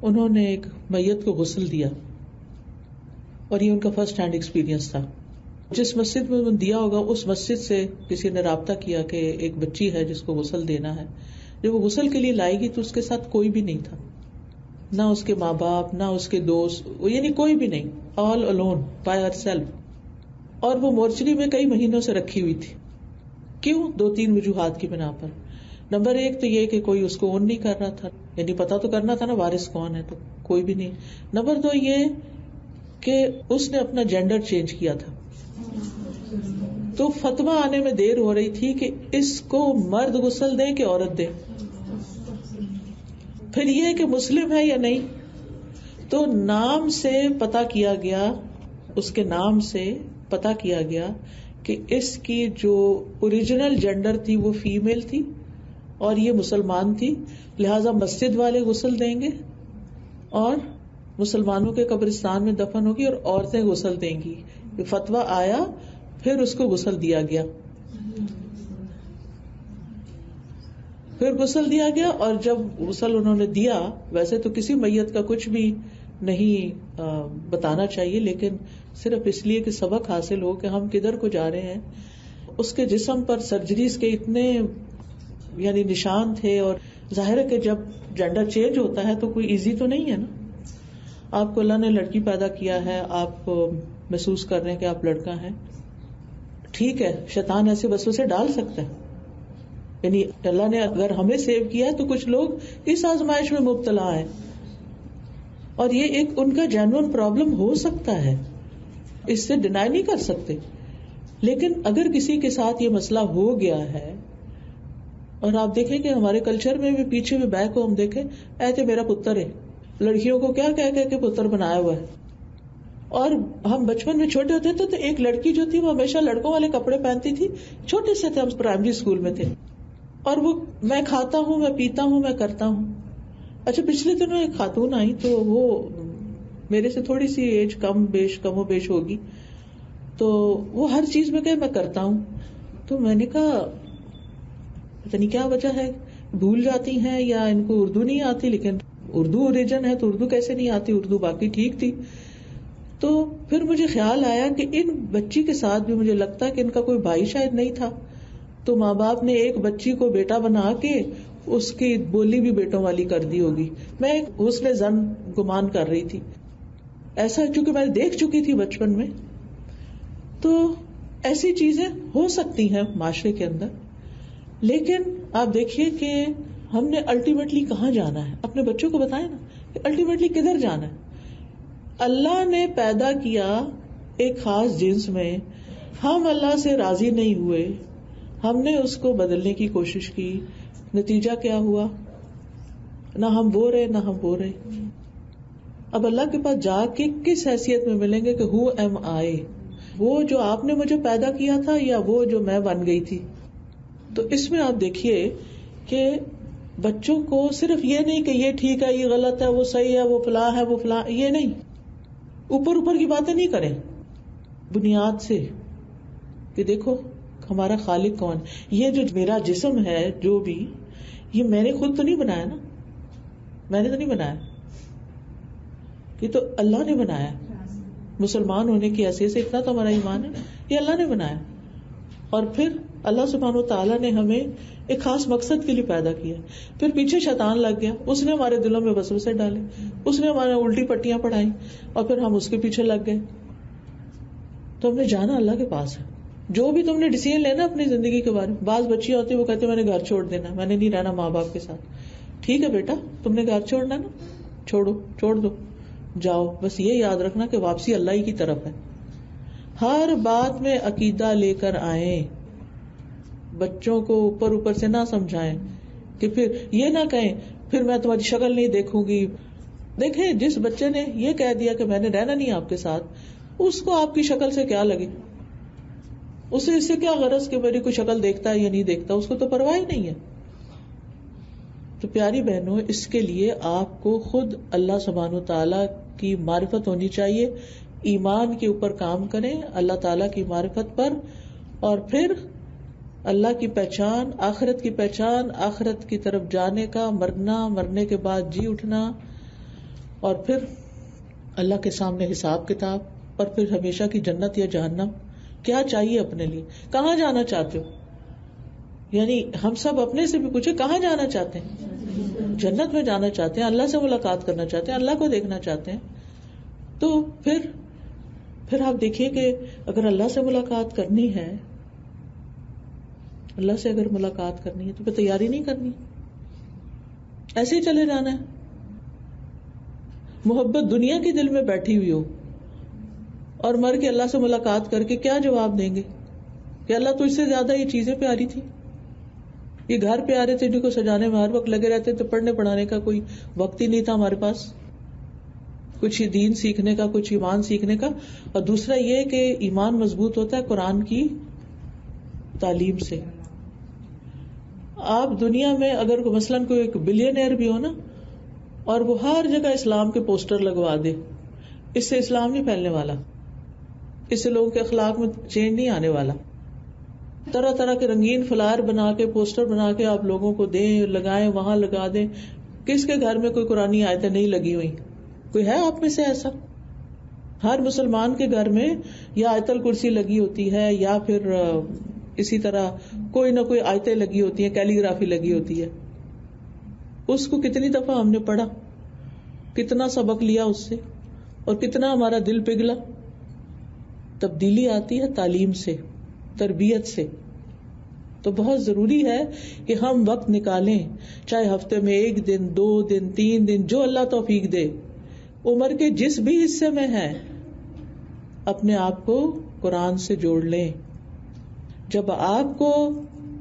انہوں نے ایک میت کو غسل دیا اور یہ ان کا فرسٹ ہینڈ ایکسپیرینس تھا. جس مسجد میں انہوں نے دیا ہوگا اس مسجد سے کسی نے رابطہ کیا کہ ایک بچی ہے جس کو غسل دینا ہے. جب وہ غسل کے لیے لائے گی تو اس کے ساتھ کوئی بھی نہیں تھا، نہ اس کے ماں باپ، نہ اس کے دوست، یعنی کوئی بھی نہیں، all alone by her self. اور وہ مورچری میں کئی مہینوں سے رکھی ہوئی تھی. کیوں؟ 2-3 وجوہات کی بنا پر. نمبر 1 تو یہ کہ کوئی اس کو اون نہیں کر رہا تھا، یعنی پتا تو کرنا تھا نا وارث کون ہے، تو کوئی بھی نہیں. نمبر 2 یہ کہ اس نے اپنا جینڈر چینج کیا تھا، تو فتویٰ آنے میں دیر ہو رہی تھی کہ اس کو مرد غسل دے کہ عورت دے. پھر یہ کہ مسلم ہے یا نہیں، تو نام سے پتا کیا گیا، اس کے نام سے پتا کیا گیا کہ اس کی جو اوریجنل جینڈر تھی وہ فیمیل تھی اور یہ مسلمان تھی، لہذا مسجد والے غسل دیں گے اور مسلمانوں کے قبرستان میں دفن ہوگی اور عورتیں غسل دیں گی. یہ فتویٰ آیا، پھر اس کو غسل دیا گیا. پھر غسل دیا گیا، اور جب غسل انہوں نے دیا، ویسے تو کسی میت کا کچھ بھی نہیں بتانا چاہیے، لیکن صرف اس لیے کہ سبق حاصل ہو کہ ہم کدھر کو جا رہے ہیں. اس کے جسم پر سرجریز کے اتنے یعنی نشان تھے، اور ظاہر ہے کہ جب جینڈر چینج ہوتا ہے تو کوئی ایزی تو نہیں ہے نا. آپ کو اللہ نے لڑکی پیدا کیا ہے، آپ محسوس کر رہے ہیں کہ آپ لڑکا ہیں، ٹھیک ہے، شیطان ایسے وسوسے ڈال سکتا ہے. یعنی اللہ نے اگر ہمیں سیو کیا ہے تو کچھ لوگ اس آزمائش میں مبتلا ہیں، اور یہ ایک ان کا جینوئن پرابلم ہو سکتا ہے، اس سے ڈینائی نہیں کر سکتے. لیکن اگر کسی کے ساتھ یہ مسئلہ ہو گیا ہے، اور آپ دیکھیں کہ ہمارے کلچر میں بھی پیچھے بھی بیک کو ہم دیکھیں، ایسے میرا پتر ہے، لڑکیوں کو کیا کہہ کے پتر بنایا ہوا ہے. اور ہم بچپن میں چھوٹے ہوتے تھے تو ایک لڑکی جو تھی وہ ہمیشہ لڑکوں والے کپڑے پہنتی تھی، چھوٹے سے تھے، ہم پرائمری اسکول میں تھے، اور وہ میں کھاتا ہوں، میں پیتا ہوں، میں کرتا ہوں. اچھا پچھلے دنوں ایک خاتون آئی تو وہ میرے سے تھوڑی سی ایج کم و بیش ہوگی، تو وہ ہر چیز میں کہ میں کرتا ہوں. تو میں نے کہا پتہ نہیں کیا وجہ ہے، بھول جاتی ہیں یا ان کو اردو نہیں آتی، لیکن اردو اوریجن ہے تو اردو کیسے نہیں آتی، اردو باقی ٹھیک تھی. تو پھر مجھے خیال آیا کہ ان بچی کے ساتھ بھی مجھے لگتا ہے کہ ان کا کوئی بھائی شاید نہیں تھا، تو ماں باپ نے ایک بچی کو بیٹا بنا کے اس کی بولی بھی بیٹوں والی کر دی ہوگی. میں ایک حسن ظن گمان کر رہی تھی ایسا، چونکہ میں دیکھ چکی تھی بچپن میں. تو ایسی چیزیں ہو سکتی ہیں معاشرے کے اندر، لیکن آپ دیکھیے کہ ہم نے الٹیمیٹلی کہاں جانا ہے. اپنے بچوں کو بتائیں نا کہ الٹیمیٹلی کدھر جانا ہے. اللہ نے پیدا کیا ایک خاص جنس میں، ہم اللہ سے راضی نہیں ہوئے، ہم نے اس کو بدلنے کی کوشش کی، نتیجہ کیا ہوا؟ نہ ہم وہ رہے نہ ہم وہ رہے. اب اللہ کے پاس جا کے کس حیثیت میں ملیں گے کہ ہو ایم آئی، وہ جو آپ نے مجھے پیدا کیا تھا یا وہ جو میں بن گئی تھی. تو اس میں آپ دیکھیے کہ بچوں کو صرف یہ نہیں کہ یہ ٹھیک ہے، یہ غلط ہے، وہ صحیح ہے، وہ فلاں ہے، وہ فلاں، یہ نہیں، اوپر کی باتیں نہیں کریں، بنیاد سے کہ دیکھو ہمارا خالق کون. یہ جو میرا جسم ہے جو بھی، یہ میں نے خود تو نہیں بنایا نا، میں نے تو نہیں بنایا، یہ تو اللہ نے بنایا. مسلمان ہونے کی حیثیت سے اتنا تو ہمارا ایمان ہے، یہ اللہ نے بنایا. اور پھر اللہ سبحانہ وتعالیٰ نے ہمیں ایک خاص مقصد کے لیے پیدا کیا. پھر پیچھے شیطان لگ گیا، اس نے ہمارے دلوں میں وسوسے ڈالے، اس نے ہمارے الٹی پٹیاں پڑھائی، اور پھر ہم اس کے پیچھے لگ گئے. تو ہم نے جانا اللہ کے پاس ہے. جو بھی تم نے ڈیسیژن لینا اپنی زندگی کے بارے میں. بعض بچیاں ہوتی ہیں وہ کہتے ہیں میں نے گھر چھوڑ دینا، میں نے نہیں رہنا ماں باپ کے ساتھ. ٹھیک ہے بیٹا، تم نے گھر چھوڑنا نا، چھوڑ دو، جاؤ. بس یہ یاد رکھنا کہ واپسی اللہ ہی کی طرف ہے. ہر بات میں عقیدہ لے کر آئیں، بچوں کو اوپر سے نہ سمجھائیں کہ پھر یہ نہ کہیں پھر میں تمہاری شکل نہیں دیکھوں گی. دیکھیں جس بچے نے یہ کہہ دیا کہ میں نے رہنا نہیں آپ کے ساتھ، اس کو آپ کی شکل سے کیا لگے، اسے اس سے کیا غرض کہ میری کوئی شکل دیکھتا ہے یا نہیں دیکھتا، اس کو تو پرواہ ہی نہیں ہے. تو پیاری بہنوں، اس کے لیے آپ کو خود اللہ سبحانہ تعالیٰ کی معرفت ہونی چاہیے. ایمان کے اوپر کام کریں، اللہ تعالیٰ کی معرفت پر، اور پھر اللہ کی پہچان، آخرت کی پہچان، آخرت کی طرف جانے کا، مرنا، مرنے کے بعد جی اٹھنا، اور پھر اللہ کے سامنے حساب کتاب، اور پھر ہمیشہ کی جنت یا جہنم. کیا چاہیے اپنے لیے، کہاں جانا چاہتے ہو؟ یعنی ہم سب اپنے سے بھی پوچھے کہاں جانا چاہتے ہیں؟ جنت میں جانا چاہتے ہیں، اللہ سے ملاقات کرنا چاہتے ہیں، اللہ کو دیکھنا چاہتے ہیں. تو پھر آپ دیکھیے کہ اگر اللہ سے ملاقات کرنی ہے، اللہ سے اگر ملاقات کرنی ہے تو پھر تیاری نہیں کرنی، ایسے ہی چلے جانا ہے. محبت دنیا کی دل میں بیٹھی ہوئی ہو اور مر کے اللہ سے ملاقات کر کے کیا جواب دیں گے کہ اللہ تجھ سے زیادہ یہ چیزیں پیاری تھی، یہ گھر پیارے تھے جن کو سجانے میں ہر وقت لگے رہتے تھے، پڑھنے پڑھانے کا کوئی وقت ہی نہیں تھا ہمارے پاس، کچھ دین سیکھنے کا، کچھ ایمان سیکھنے کا. اور دوسرا یہ کہ ایمان مضبوط ہوتا ہے قرآن کی تعلیم سے. آپ دنیا میں اگر مثلاً کوئی ایک بلینئر بھی ہو نا، اور وہ ہر جگہ اسلام کے پوسٹر لگوا دے، اس سے اسلام نہیں پھیلنے والا، اس سے لوگوں کے اخلاق میں چینج نہیں آنے والا. طرح طرح کے رنگین فلائر بنا کے، پوسٹر بنا کے آپ لوگوں کو دیں، لگائیں، وہاں لگا دیں. کس کے گھر میں کوئی قرآنی آیتیں نہیں لگی ہوئی؟ کوئی ہے آپ میں سے ایسا؟ ہر مسلمان کے گھر میں یا آیت الکرسی لگی ہوتی ہے، یا پھر اسی طرح کوئی نہ کوئی آیتیں لگی ہوتی ہیں، کیلی گرافی لگی ہوتی ہے. اس کو کتنی دفعہ ہم نے پڑھا، کتنا سبق لیا اس سے، اور کتنا ہمارا دل پگھلا. تبدیلی آتی ہے تعلیم سے، تربیت سے. تو بہت ضروری ہے کہ ہم وقت نکالیں، چاہے ہفتے میں 1 دن، 2 دن، 3 دن، جو اللہ توفیق دے. عمر کے جس بھی حصے میں ہے اپنے آپ کو قرآن سے جوڑ لیں. جب آپ کو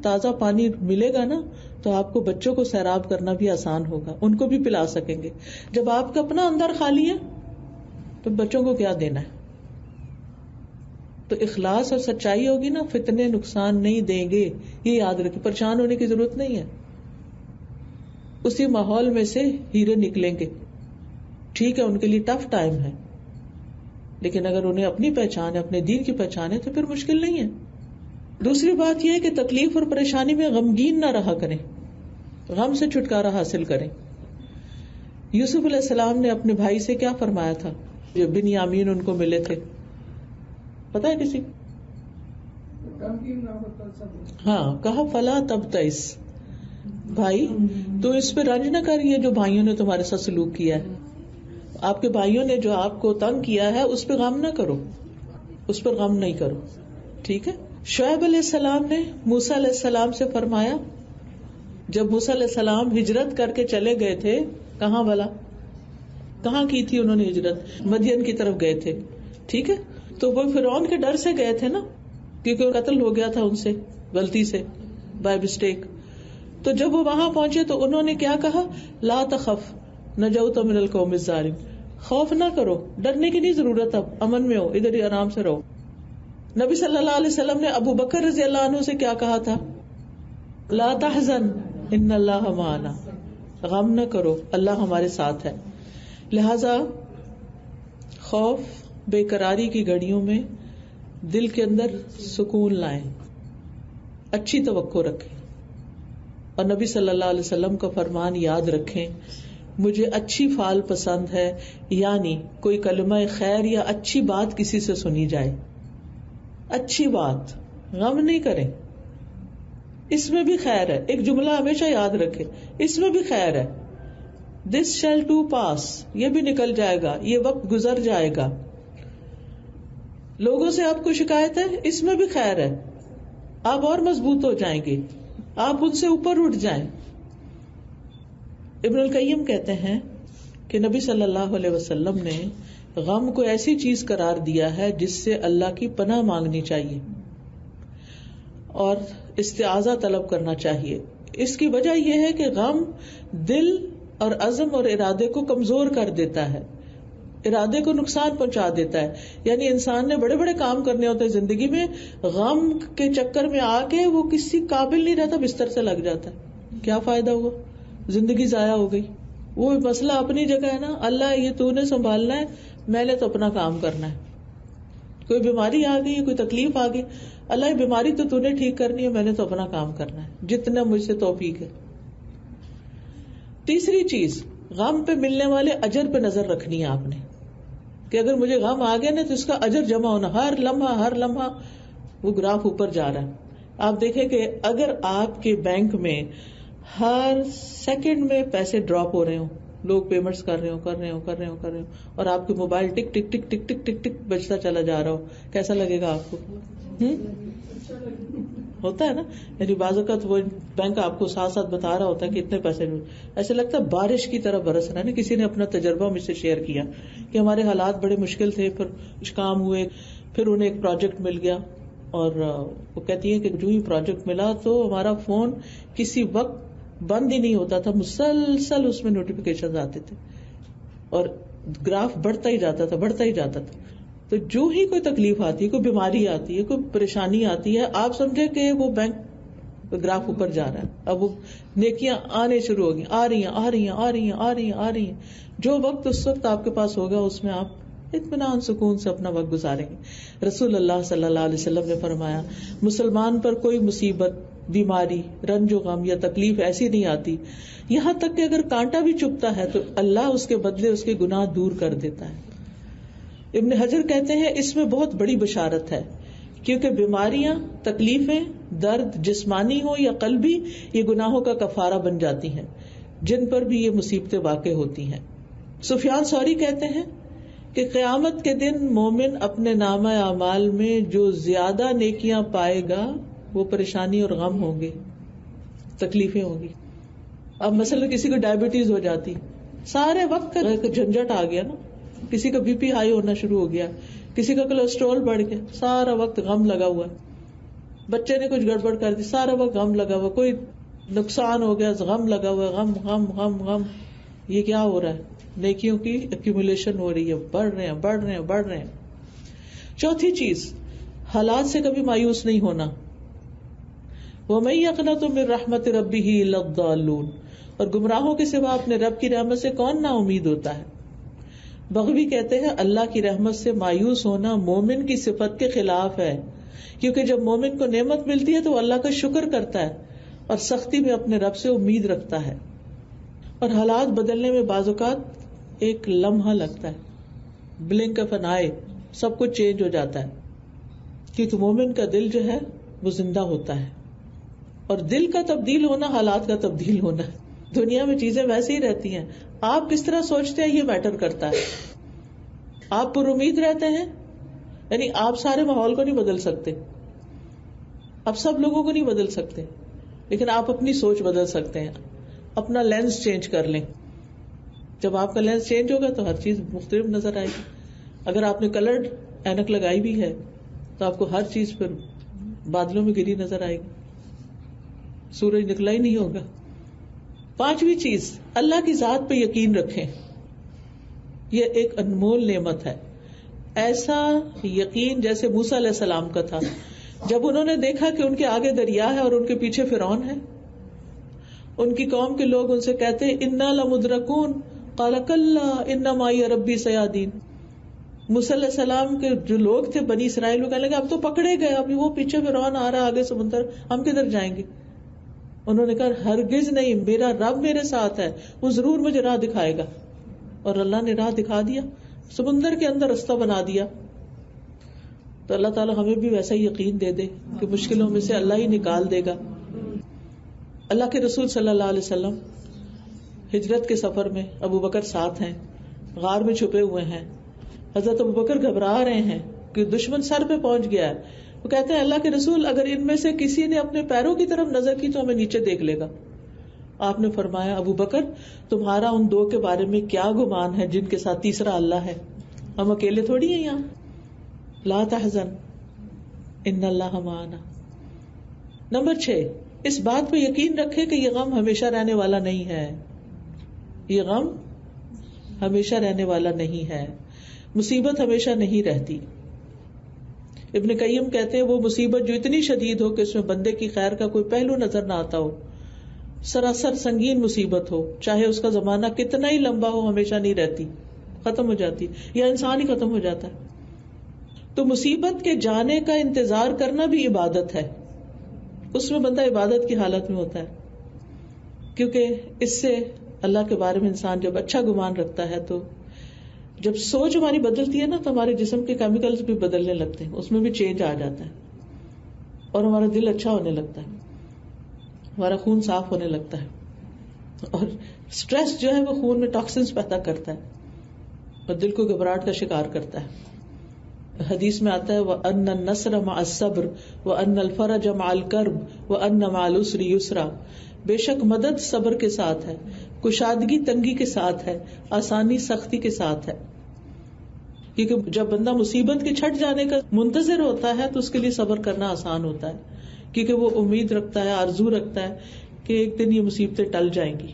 تازہ پانی ملے گا نا تو آپ کو بچوں کو سیراب کرنا بھی آسان ہوگا، ان کو بھی پلا سکیں گے. جب آپ کا اپنا اندر خالی ہے تو بچوں کو کیا دینا ہے؟ تو اخلاص اور سچائی ہوگی نا، فتنے نقصان نہیں دیں گے. یہ یاد رکھیں، پریشان ہونے کی ضرورت نہیں ہے. اسی ماحول میں سے ہیرے نکلیں گے. ٹھیک ہے ان کے لیے ٹف ٹائم ہے، لیکن اگر انہیں اپنی پہچان ہے، اپنے دین کی پہچان ہے، تو پھر مشکل نہیں ہے. دوسری بات یہ ہے کہ تکلیف اور پریشانی میں غمگین نہ رہا کریں، غم سے چھٹکارا حاصل کریں. یوسف علیہ السلام نے اپنے بھائی سے کیا فرمایا تھا جو بنیامین ان کو ملے تھے؟ پتا ہے کسی؟ ہاں، کہا فلا تبتئس، بھائی تو اس پہ رنج نہ کر، یہ جو بھائیوں نے تمہارے ساتھ سلوک کیا ہے، آپ کے بھائیوں نے جو آپ کو تنگ کیا ہے اس پہ غم نہ کرو، اس پر غم نہیں کرو. ٹھیک ہے. شعیب علیہ السلام نے موسیٰ علیہ السلام سے فرمایا، جب موسیٰ علیہ السلام ہجرت کر کے چلے گئے تھے، کہاں بلا، کہاں کی تھی انہوں نے ہجرت؟ مدین کی طرف گئے تھے. ٹھیک ہے. تو وہ فرعون کے ڈر سے گئے تھے نا، کیونکہ قتل ہو گیا تھا ان سے غلطی سے، بائی مسٹیک. تو جب وہ وہاں پہنچے تو انہوں نے کیا کہا؟ لا تخف نجوت من القوم الظالم، خوف نہ کرو، ڈرنے کی نہیں ضرورت، اب امن میں ہو، ادھر ہی آرام سے رہو. نبی صلی اللہ علیہ وسلم نے ابو بکر رضی اللہ عنہ سے کیا کہا تھا؟ لا تحزن ان اللہ معنا، غم نہ کرو، اللہ ہمارے ساتھ ہے. لہذا خوف، بے قراری کی گھڑیوں میں دل کے اندر سکون لائیں، اچھی توقع رکھیں، اور نبی صلی اللہ علیہ وسلم کا فرمان یاد رکھیں، مجھے اچھی فعل پسند ہے، یعنی کوئی کلمہ خیر یا اچھی بات کسی سے سنی جائے، اچھی بات، غم نہیں کریں، اس میں بھی خیر ہے. ایک جملہ ہمیشہ یاد رکھے، اس میں بھی خیر ہے. دس شیل ٹو پاس، یہ بھی نکل جائے گا، یہ وقت گزر جائے گا. لوگوں سے آپ کو شکایت ہے، اس میں بھی خیر ہے، آپ اور مضبوط ہو جائیں گے، آپ ان سے اوپر اٹھ جائیں. ابن القیم کہتے ہیں کہ نبی صلی اللہ علیہ وسلم نے غم کو ایسی چیز قرار دیا ہے جس سے اللہ کی پناہ مانگنی چاہیے اور استعاذہ طلب کرنا چاہیے. اس کی وجہ یہ ہے کہ غم دل اور عزم اور ارادے کو کمزور کر دیتا ہے، ارادے کو نقصان پہنچا دیتا ہے. یعنی انسان نے بڑے بڑے کام کرنے ہوتے ہیں زندگی میں، غم کے چکر میں آ کے وہ کسی قابل نہیں رہتا، بستر سے لگ جاتا ہے. کیا فائدہ ہوا؟ زندگی ضائع ہو گئی. وہ مسئلہ اپنی جگہ ہے نا، اللہ یہ تو نے سنبھالنا ہے، میں نے تو اپنا کام کرنا ہے. کوئی بیماری آ گئی، کوئی تکلیف آ گئی، اللہ یہ بیماری تو نے ٹھیک کرنی ہے، میں نے تو اپنا کام کرنا ہے جتنا مجھ سے توفیق ہے. تیسری چیز، غم پہ ملنے والے اجر پہ نظر رکھنی ہے آپ نے، کہ اگر مجھے غم آ گیا نا تو اس کا اجر جمع ہونا، ہر لمحہ وہ گراف اوپر جا رہا ہے. آپ دیکھیں کہ اگر آپ کے بینک میں ہر سیکنڈ میں پیسے ڈراپ ہو رہے ہوں، لوگ پیمنٹس کر رہے ہوں اور آپ کے موبائل ٹک ٹک ٹک ٹک ٹک ٹک ٹک بجتا چلا جا رہا ہو، کیسا لگے گا آپ کو؟ ہوتا ہے نا. یعنی بعض اوقات وہ بینک آپ کو ساتھ ساتھ بتا رہا ہوتا ہے کہ اتنے پیسے، ایسے لگتا ہے بارش کی طرح برس رہا ہے نا. کسی نے اپنا تجربہ مجھ سے شیئر کیا کہ ہمارے حالات بڑے مشکل تھے، پھر کچھ کام ہوئے، پھر انہیں ایک پروجیکٹ مل گیا، اور وہ کہتی ہے کہ جو ہی پروجیکٹ ملا تو ہمارا فون کسی وقت بند ہی نہیں ہوتا تھا، مسلسل اس میں نوٹیفیکیشن آتے تھے اور گراف بڑھتا ہی جاتا تھا. تو جو ہی کوئی تکلیف آتی ہے، کوئی بیماری آتی ہے، کوئی پریشانی آتی ہے، آپ سمجھے کہ وہ بینک گراف اوپر جا رہا ہے. اب وہ نیکیاں آنے شروع ہو گئی، آ رہی ہیں. جو وقت اس وقت آپ کے پاس ہوگا اس میں آپ اطمینان سکون سے اپنا وقت گزاریں گے. رسول اللہ صلی اللہ علیہ وسلم نے فرمایا مسلمان پر کوئی مصیبت، بیماری، رنج و غم یا تکلیف ایسی نہیں آتی یہاں تک کہ اگر کانٹا بھی چبھتا ہے تو اللہ اس کے بدلے اس کے گناہ دور کر دیتا ہے. ابن حجر کہتے ہیں اس میں بہت بڑی بشارت ہے کیونکہ بیماریاں، تکلیفیں، درد جسمانی ہو یا قلبی یہ گناہوں کا کفارہ بن جاتی ہیں جن پر بھی یہ مصیبتیں واقع ہوتی ہیں. سفیان ثوری کہتے ہیں کہ قیامت کے دن مومن اپنے نامہ اعمال میں جو زیادہ نیکیاں پائے گا وہ پریشانی اور غم ہوں گے، تکلیفیں ہوں گی. اب مثلا کسی کو ڈائبٹیز ہو جاتی، سارے وقت کا جھنجٹ آ گیا نا، کسی کا بی پی ہائی ہونا شروع ہو گیا، کسی کا کولیسٹرول بڑھ گیا، سارا وقت غم لگا ہوا. بچے نے کچھ گڑبڑ کر دی، سارا وقت غم لگا ہوا. کوئی نقصان ہو گیا، غم لگا ہوا، غم غم غم غم. یہ کیا ہو رہا ہے؟ نیکیوں کی ایکومولیشن ہو رہی ہے، بڑھ رہے ہیں بڑھ رہے ہیں بڑھ رہے ہیں. چوتھی چیز، حالات سے کبھی مایوس نہیں ہونا. وَمَن يَقْنَطُ مِن رَحْمَتِ رَبِّهِ إِلَّا الضَّالُّونَ، اور گمراہوں کے سوا اپنے رب کی رحمت سے کون نا امید ہوتا ہے. بغوی کہتے ہیں اللہ کی رحمت سے مایوس ہونا مومن کی صفت کے خلاف ہے، کیونکہ جب مومن کو نعمت ملتی ہے تو وہ اللہ کا شکر کرتا ہے اور سختی میں اپنے رب سے امید رکھتا ہے. اور حالات بدلنے میں بعض اوقات ایک لمحہ لگتا ہے، بلنک آف این آئی، سب کچھ چینج ہو جاتا ہے. کیونکہ مومن کا دل جو ہے وہ زندہ ہوتا ہے، اور دل کا تبدیل ہونا حالات کا تبدیل ہونا ہے. دنیا میں چیزیں ویسے ہی رہتی ہیں، آپ کس طرح سوچتے ہیں یہ میٹر کرتا ہے. آپ پر امید رہتے ہیں، یعنی آپ سارے ماحول کو نہیں بدل سکتے، آپ سب لوگوں کو نہیں بدل سکتے، لیکن آپ اپنی سوچ بدل سکتے ہیں، اپنا لینس چینج کر لیں. جب آپ کا لینس چینج ہوگا تو ہر چیز مختلف نظر آئے گی. اگر آپ نے کلرڈ اینک لگائی بھی ہے تو آپ کو ہر چیز پر بادلوں میں گری نظر آئے گی، سورج نکلا ہی نہیں ہوگا. پانچویں چیز، اللہ کی ذات پہ یقین رکھیں. یہ ایک انمول نعمت ہے. ایسا یقین جیسے موسیٰ علیہ السلام کا تھا جب انہوں نے دیکھا کہ ان کے آگے دریا ہے اور ان کے پیچھے فرعون ہے. ان کی قوم کے لوگ ان سے کہتے ہیں انا لمدرکون قال کلا ان معی ربی سیہدین. موسیٰ علیہ السلام کے جو لوگ تھے بنی اسرائیل، وہ کہنے لگے اب تو پکڑے گئے، ابھی وہ پیچھے فرعون آ رہا، آگے سمندر، ہم کدھر جائیں گے. انہوں نے کہا ہرگز نہیں، میرا رب میرے ساتھ ہے، وہ ضرور مجھے راہ دکھائے گا. اور اللہ نے راہ دکھا دیا، سمندر کے اندر رستہ بنا دیا. تو اللہ تعالیٰ ہمیں بھی ویسا ہی یقین دے دے کہ مشکلوں میں سے اللہ ہی نکال دے گا. اللہ کے رسول صلی اللہ علیہ وسلم ہجرت کے سفر میں ابو بکر ساتھ ہیں، غار میں چھپے ہوئے ہیں. حضرت ابو بکر گھبرا رہے ہیں کہ دشمن سر پہ پہنچ گیا ہے. وہ کہتے ہیں اللہ کے رسول اگر ان میں سے کسی نے اپنے پیروں کی طرف نظر کی تو ہمیں نیچے دیکھ لے گا. آپ نے فرمایا ابو بکر تمہارا ان دو کے بارے میں کیا گمان ہے جن کے ساتھ تیسرا اللہ ہے؟ ہم اکیلے تھوڑی ہیں یہاں. لا تحزن ان اللہ معنا. نمبر 6، اس بات پہ یقین رکھے کہ یہ غم ہمیشہ رہنے والا نہیں ہے. یہ غم ہمیشہ رہنے والا نہیں ہے، مصیبت ہمیشہ نہیں رہتی. ابن قیم کہتے ہیں وہ مصیبت جو اتنی شدید ہو کہ اس میں بندے کی خیر کا کوئی پہلو نظر نہ آتا ہو، سراسر سنگین مصیبت ہو، چاہے اس کا زمانہ کتنا ہی لمبا ہو، ہمیشہ نہیں رہتی، ختم ہو جاتی، یا انسان ہی ختم ہو جاتا ہے. تو مصیبت کے جانے کا انتظار کرنا بھی عبادت ہے. اس میں بندہ عبادت کی حالت میں ہوتا ہے، کیونکہ اس سے اللہ کے بارے میں انسان جب اچھا گمان رکھتا ہے تو جب سوچ ہماری بدلتی ہے نا تو ہمارے جسم کے کیمیکلز بھی بدلنے لگتے ہیں، اس میں بھی چینج آ جاتا ہے، اور ہمارا دل اچھا ہونے لگتا ہے، ہمارا خون صاف ہونے لگتا ہے. اور سٹریس جو ہے وہ خون میں ٹاکسنز پیدا کرتا ہے اور دل کو گھبراہٹ کا شکار کرتا ہے. حدیث میں آتا ہے وَأَنَّ النَّصْرَ مَعَ الصَّبْرِ وَأَنَّ الْفَرَجَ مَعَ الْكَرْبِ وَأَنَّ مَعَ الْعُسْرِ يُسْرًا. بے شک مدد صبر کے ساتھ ہے، کشادگی تنگی کے ساتھ ہے، آسانی سختی کے ساتھ ہے. کیونکہ جب بندہ مصیبت کے چھٹ جانے کا منتظر ہوتا ہے تو اس کے لیے صبر کرنا آسان ہوتا ہے، کیونکہ وہ امید رکھتا ہے، آرزو رکھتا ہے کہ ایک دن یہ مصیبتیں ٹل جائیں گی،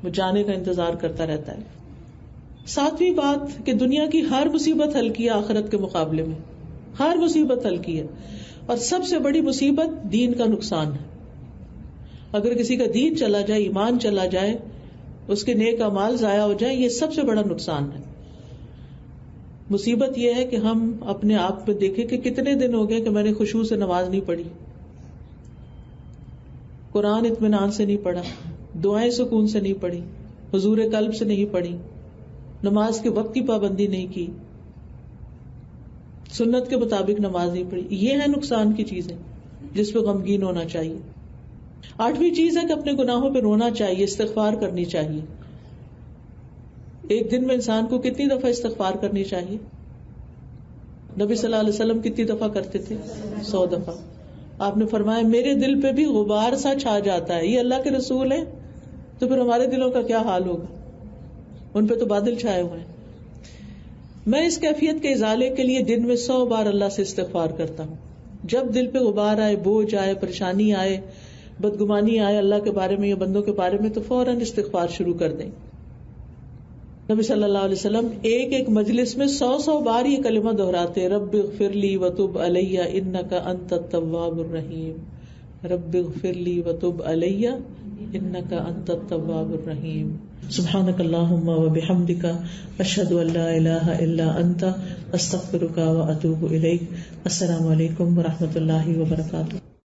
وہ جانے کا انتظار کرتا رہتا ہے. 7ویں بات کہ دنیا کی ہر مصیبت حل کی ہے آخرت کے مقابلے میں، ہر مصیبت حل کی ہے. اور سب سے بڑی مصیبت دین کا نقصان ہے. اگر کسی کا دین چلا جائے، ایمان چلا جائے، اس کے نیک اعمال ضائع ہو جائیں، یہ سب سے بڑا نقصان ہے. مصیبت یہ ہے کہ ہم اپنے آپ پہ دیکھیں کہ کتنے دن ہو گئے کہ میں نے خشوع سے نماز نہیں پڑھی، قرآن اطمینان سے نہیں پڑھا، دعائیں سکون سے نہیں پڑھی، حضور قلب سے نہیں پڑھی، نماز کے وقت کی پابندی نہیں کی، سنت کے مطابق نماز نہیں پڑھی. یہ ہے نقصان کی چیزیں جس پہ غمگین ہونا چاہیے. 8ویں چیز ہے کہ اپنے گناہوں پہ رونا چاہیے، استغفار کرنی چاہیے. ایک دن میں انسان کو کتنی دفعہ استغفار کرنی چاہیے؟ نبی صلی اللہ علیہ وسلم کتنی دفعہ کرتے تھے؟ 100 دفعہ. آپ نے فرمایا میرے دل پہ بھی غبار سا چھا جاتا ہے. یہ اللہ کے رسول ہیں تو پھر ہمارے دلوں کا کیا حال ہوگا؟ ان پہ تو بادل چھائے ہوئے ہیں. میں اس کیفیت کے ازالے کے لیے دن میں 100 بار اللہ سے استغفار کرتا ہوں. جب دل پہ غبار آئے، بوجھ آئے، پریشانی آئے، بدگمانی آئے اللہ کے بارے میں یا بندوں کے بارے میں، تو فوراً استغفار شروع کر دیں. نبی صلی اللہ علیہ وسلم ایک مجلس میں 100 بار یہ کلمہ دہراتے، رب اغفر لی وتب علی انک انت التواب الرحیم، رب اغفر لی وتب علی انک انت التواب الرحیم. سبحانک اللہم وبحمدک اشہد ان لا الہ الا انت استغفرک واتوب الیک. السلام علیکم ورحمۃ اللہ وبرکاتہ.